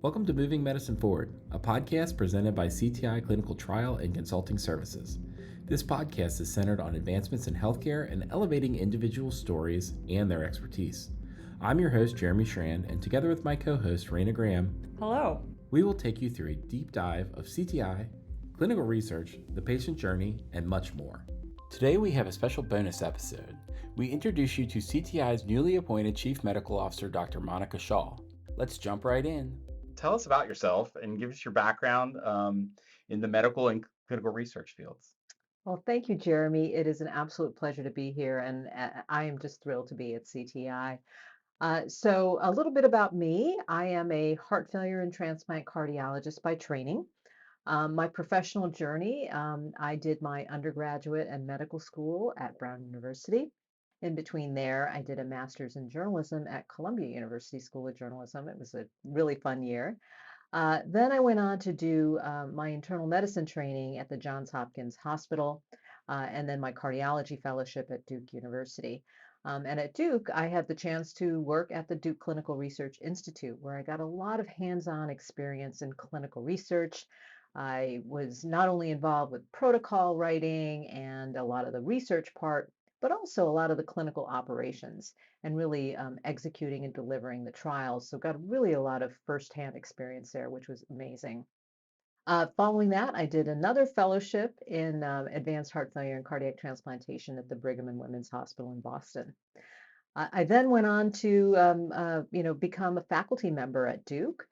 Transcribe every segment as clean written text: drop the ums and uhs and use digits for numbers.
Welcome to Moving Medicine Forward, a podcast presented by CTI Clinical Trial and Consulting Services. This podcast is centered on advancements in healthcare and elevating individual stories and their expertise. I'm your host, Jeremy Schran, and together with my co-host, Raina Graham, Hello. we will take you through a deep dive of CTI, clinical research, the patient journey, and much more. Today we have a special bonus episode. We introduce you to CTI's newly appointed Chief Medical Officer, Dr. Monica Shah. Let's jump right in. Tell us about yourself and give us your background in the medical and clinical research fields. Well, thank you, Jeremy. It is an absolute pleasure to be here, and I am just thrilled to be at CTI. So, a little bit about me. I am a heart failure and transplant cardiologist by training. My professional journey, I did my undergraduate and medical school at Brown University. In between there, I did a master's in journalism at Columbia University School of Journalism. It was a really fun year. Then I went on to do my internal medicine training at the Johns Hopkins Hospital, and then my cardiology fellowship at Duke University. And at Duke, I had the chance to work at the Duke Clinical Research Institute, where I got a lot of hands-on experience in clinical research. I was not only involved with protocol writing and a lot of the research part, but also a lot of the clinical operations and really executing and delivering the trials. So got really a lot of firsthand experience there, which was amazing. Following that, I did another fellowship in advanced heart failure and cardiac transplantation at the Brigham and Women's Hospital in Boston. I then went on to, become a faculty member at Duke.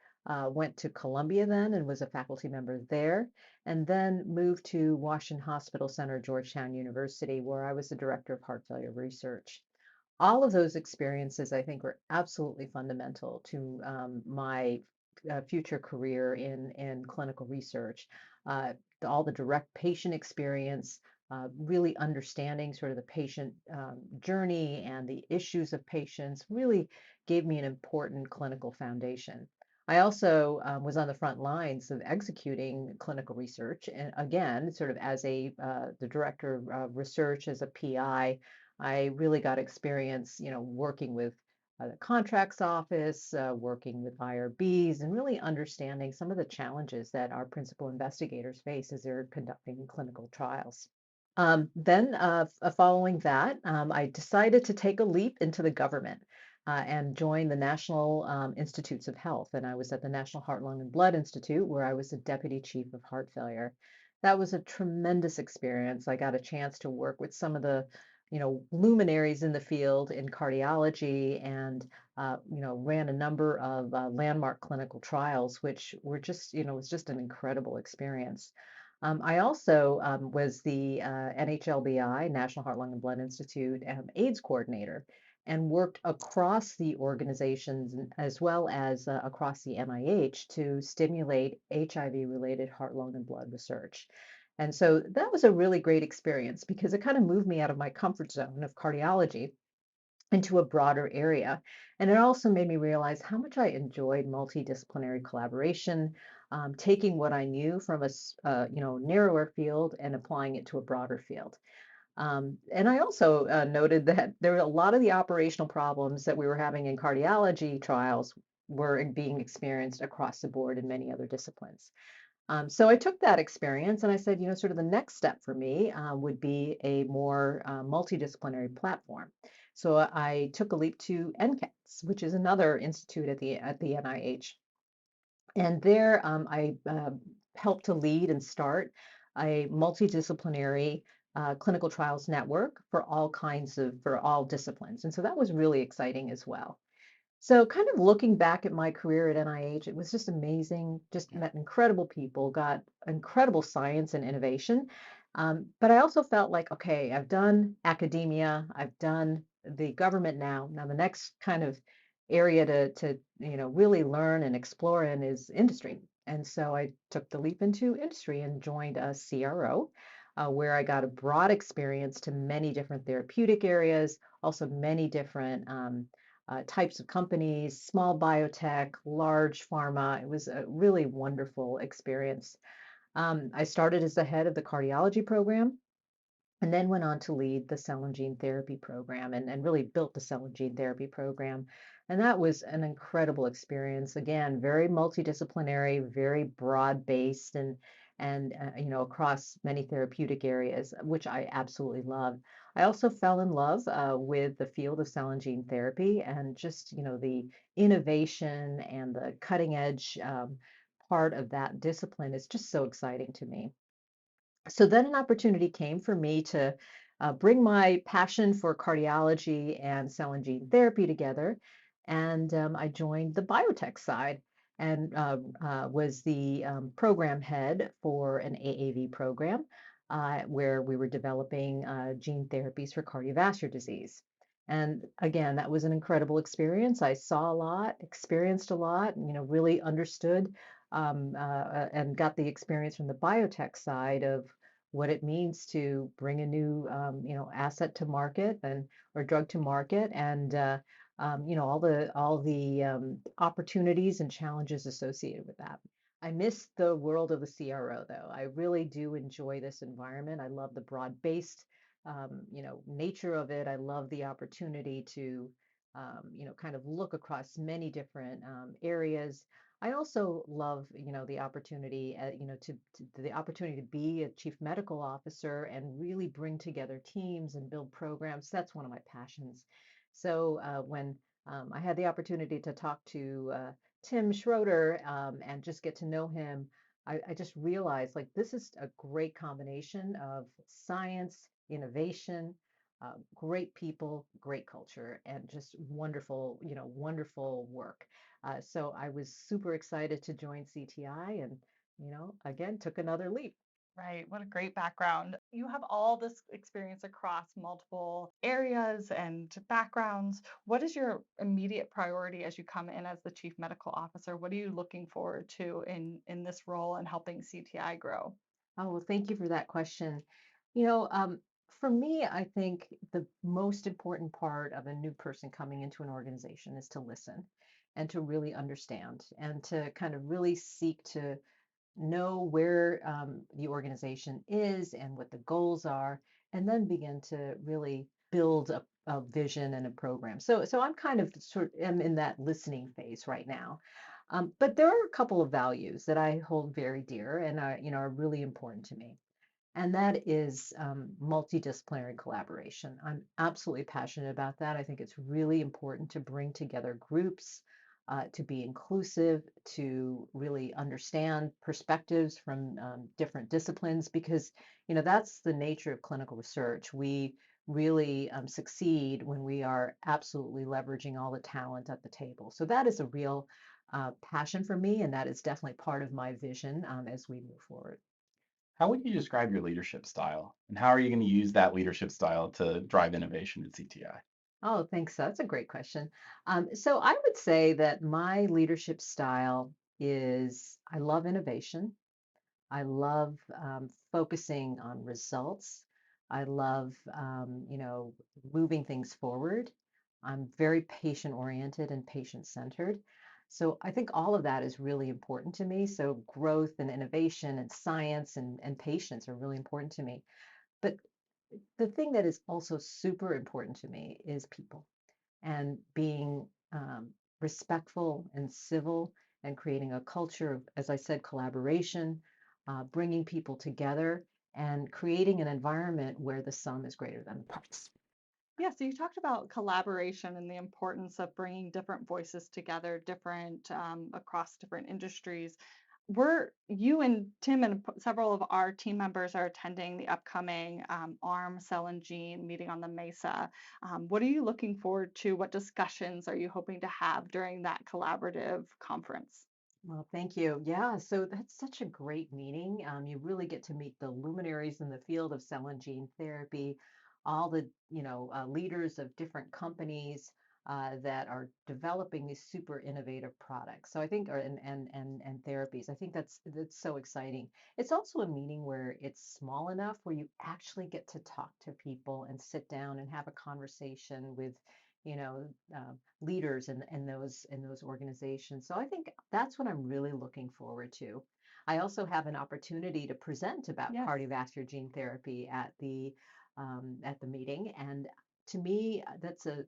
Went to Columbia then and was a faculty member there, and then moved to Washington Hospital Center, Georgetown University, where I was the director of heart failure research. All of those experiences, I think, were absolutely fundamental to my future career in clinical research. Uh, all the direct patient experience, really understanding sort of the patient journey and the issues of patients really gave me an important clinical foundation. I also was on the front lines of executing clinical research, and again, sort of as the director of research as a PI, I really got experience, working with the contracts office, working with IRBs, and really understanding some of the challenges that our principal investigators face as they're conducting clinical trials. Following that, I decided to take a leap into the government and join the National Institutes of Health. And I was at the National Heart, Lung, and Blood Institute, where I was the deputy chief of heart failure. That was a tremendous experience. I got a chance to work with some of the, luminaries in the field in cardiology and, ran a number of landmark clinical trials, which were just, was just an incredible experience. I also was the NHLBI, National Heart, Lung, and Blood Institute, AIDS coordinator and worked across the organizations as well as across the NIH to stimulate HIV-related heart, lung, and blood research. And so that was a really great experience because it kind of moved me out of my comfort zone of cardiology into a broader area. And it also made me realize how much I enjoyed multidisciplinary collaboration, taking what I knew from narrower field and applying it to a broader field. And I also noted that there were a lot of the operational problems that we were having in cardiology trials were being experienced across the board in many other disciplines. So I took that experience and I said, sort of the next step for me would be a more multidisciplinary platform. So I took a leap to NCATS, which is another institute at the NIH. And there I helped to lead and start a multidisciplinary clinical trials network for all disciplines. And so that was really exciting as well. So kind of looking back at my career at NIH, it was just amazing. Just met incredible people, got incredible science and innovation. But I also felt like, okay, I've done academia, I've done the government now. Now the next kind of area to really learn and explore in is industry. And so I took the leap into industry and joined a CRO, where I got a broad experience to many different therapeutic areas, also many different types of companies, small biotech, large pharma. It was a really wonderful experience. I started as the head of the cardiology program and then went on to lead the cell and gene therapy program and really built the cell and gene therapy program. And that was an incredible experience. Again, very multidisciplinary, very broad-based and across many therapeutic areas, which I absolutely love. I also fell in love with the field of cell and gene therapy and just the innovation and the cutting edge part of that discipline is just so exciting to me. So then an opportunity came for me to bring my passion for cardiology and cell and gene therapy together. And I joined the biotech side and was the program head for an AAV program where we were developing gene therapies for cardiovascular disease. And again, that was an incredible experience. I saw a lot, experienced a lot, and really understood and got the experience from the biotech side of what it means to bring a new asset to market and or drug to market and all the opportunities and challenges associated with that. I miss the world of the CRO though. I really do enjoy this environment. I love the broad-based nature of it. I love the opportunity to kind of look across many different areas. I also love the opportunity, to the opportunity to be a chief medical officer and really bring together teams and build programs. That's one of my passions. So when I had the opportunity to talk to Tim Schroeder and just get to know him, I just realized like this is a great combination of science, innovation, great people, great culture, and just wonderful work. So I was super excited to join CTI and again, took another leap. Right. What a great background. You have all this experience across multiple areas and backgrounds. What is your immediate priority as you come in as the chief medical officer? What are you looking forward to in this role and helping CTI grow? Oh, well, thank you for that question. For me, I think the most important part of a new person coming into an organization is to listen and to really understand and to kind of really seek to know where the organization is and what the goals are, and then begin to really build a vision and a program. So I'm kind of sort am in that listening phase right now. But there are a couple of values that I hold very dear and are really important to me. And that is multidisciplinary collaboration. I'm absolutely passionate about that. I think it's really important to bring together groups, to be inclusive, to really understand perspectives from different disciplines, because that's the nature of clinical research. We really succeed when we are absolutely leveraging all the talent at the table. So that is a real passion for me, and that is definitely part of my vision as we move forward. How would you describe your leadership style? And how are you going to use that leadership style to drive innovation at CTI? Oh, thanks. That's a great question. So I would say that my leadership style is I love innovation. I love focusing on results. I love, moving things forward. I'm very patient oriented and patient centered. So I think all of that is really important to me. So growth and innovation and science and patience are really important to me. But the thing that is also super important to me is people and being respectful and civil and creating a culture of, as I said, collaboration, bringing people together and creating an environment where the sum is greater than the parts. Yeah, so you talked about collaboration and the importance of bringing different voices together, different across different industries. We're you and Tim and several of our team members are attending the upcoming ARM Cell and Gene meeting on the Mesa. What are you looking forward to? What discussions are you hoping to have during that collaborative conference? Well, thank you. Yeah, so that's such a great meeting. You really get to meet the luminaries in the field of cell and gene therapy, all the leaders of different companies that are developing these super innovative products. So I think, or and therapies. I think that's so exciting. It's also a meeting where it's small enough where you actually get to talk to people and sit down and have a conversation with you know, leaders in those organizations. So I think that's what I'm really looking forward to. I also have an opportunity to present about Yes. cardiovascular gene therapy at the meeting, and To me, that's an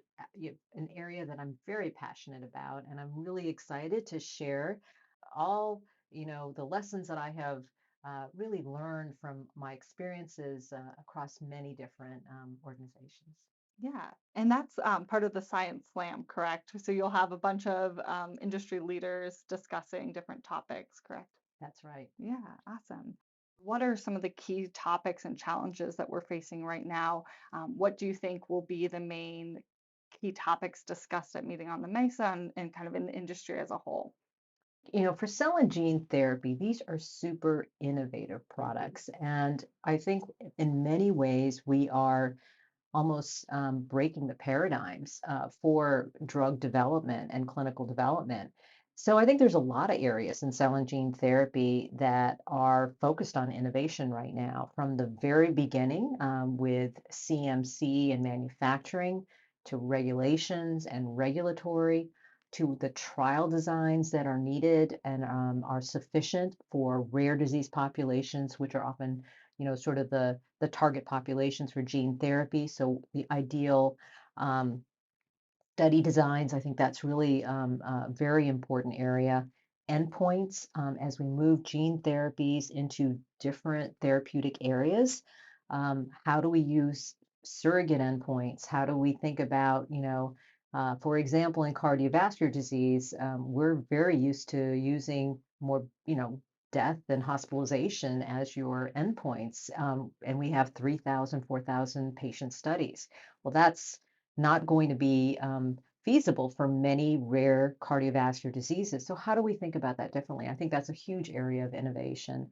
area that I'm very passionate about, and I'm really excited to share all, the lessons that I have really learned from my experiences across many different organizations. Yeah, and that's part of the Science Slam, correct? So you'll have a bunch of industry leaders discussing different topics, correct? That's right. Yeah, awesome. What are some of the key topics and challenges that we're facing right now? What do you think will be the main key topics discussed at Meeting on the Mesa and kind of in the industry as a whole? For cell and gene therapy, these are super innovative products. And I think in many ways we are almost breaking the paradigms for drug development and clinical development. So I think there's a lot of areas in cell and gene therapy that are focused on innovation right now, from the very beginning with CMC and manufacturing to regulations and regulatory to the trial designs that are needed and are sufficient for rare disease populations, which are often sort of the target populations for gene therapy. So the ideal um, study designs, I think that's really a very important area. Endpoints, as we move gene therapies into different therapeutic areas, how do we use surrogate endpoints? How do we think about, for example, in cardiovascular disease, we're very used to using more, death and hospitalization as your endpoints. And we have 3,000, 4,000 patient studies. Well, that's not going to be feasible for many rare cardiovascular diseases. So, how do we think about that differently? I think that's a huge area of innovation.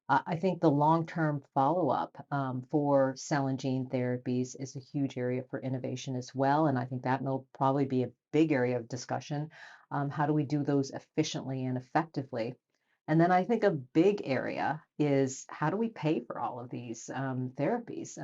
I think the long term follow up for cell and gene therapies is a huge area for innovation as well. And I think that will probably be a big area of discussion. How do we do those efficiently and effectively? And then I think a big area is how do we pay for all of these therapies?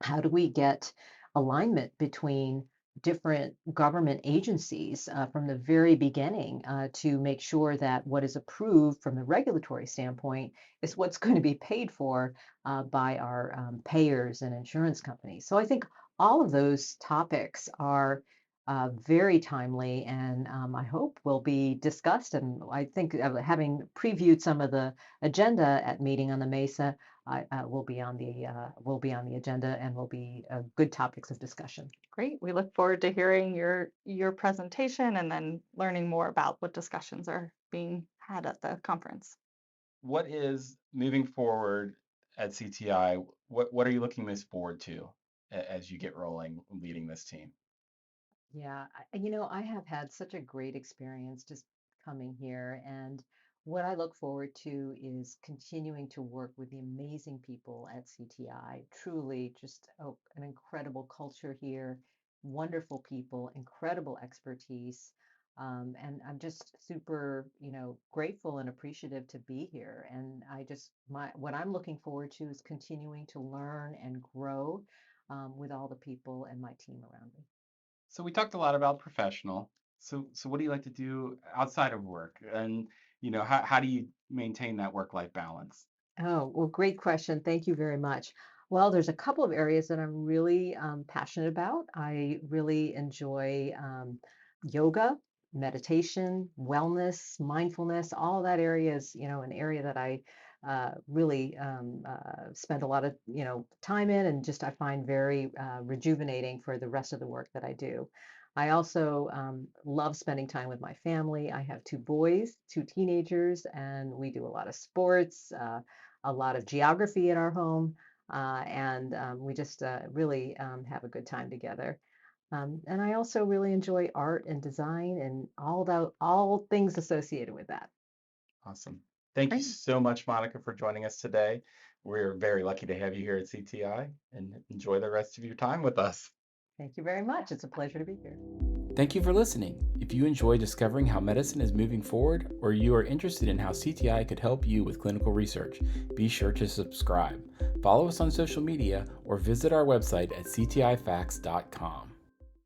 How do we get alignment between different government agencies from the very beginning to make sure that what is approved from the regulatory standpoint is what's going to be paid for by our payers and insurance companies? So I think all of those topics are very timely and I hope will be discussed. And I think having previewed some of the agenda at Meeting on the Mesa, will be on the agenda and will be good topics of discussion. Great. We look forward to hearing your presentation and then learning more about what discussions are being had at the conference. What is moving forward at CTI? What are you looking most forward to as you get rolling leading this team? Yeah, I have had such a great experience just coming here. And what I look forward to is continuing to work with the amazing people at CTI. Truly, just an incredible culture here, wonderful people, incredible expertise. And I'm just super, grateful and appreciative to be here. And what I'm looking forward to is continuing to learn and grow with all the people and my team around me. So we talked a lot about professional. So what do you like to do outside of work? And how do you maintain that work-life balance? Oh, well, great question. Thank you very much. Well, there's a couple of areas that I'm really passionate about. I really enjoy yoga, meditation, wellness, mindfulness. All of that area is, an area that I really spend a lot of, time in, and just I find very rejuvenating for the rest of the work that I do. I also love spending time with my family. I have two boys, two teenagers, and we do a lot of sports. A lot of geography in our home, and we just really have a good time together. And I also really enjoy art and design and all things associated with that. Awesome. Thank you Great. so much, Monica, for joining us today. We're very lucky to have you here at CTI and enjoy the rest of your time with us. Thank you very much. It's a pleasure to be here. Thank you for listening. If you enjoy discovering how medicine is moving forward, or you are interested in how CTI could help you with clinical research, be sure to subscribe. Follow us on social media or visit our website at ctifacts.com.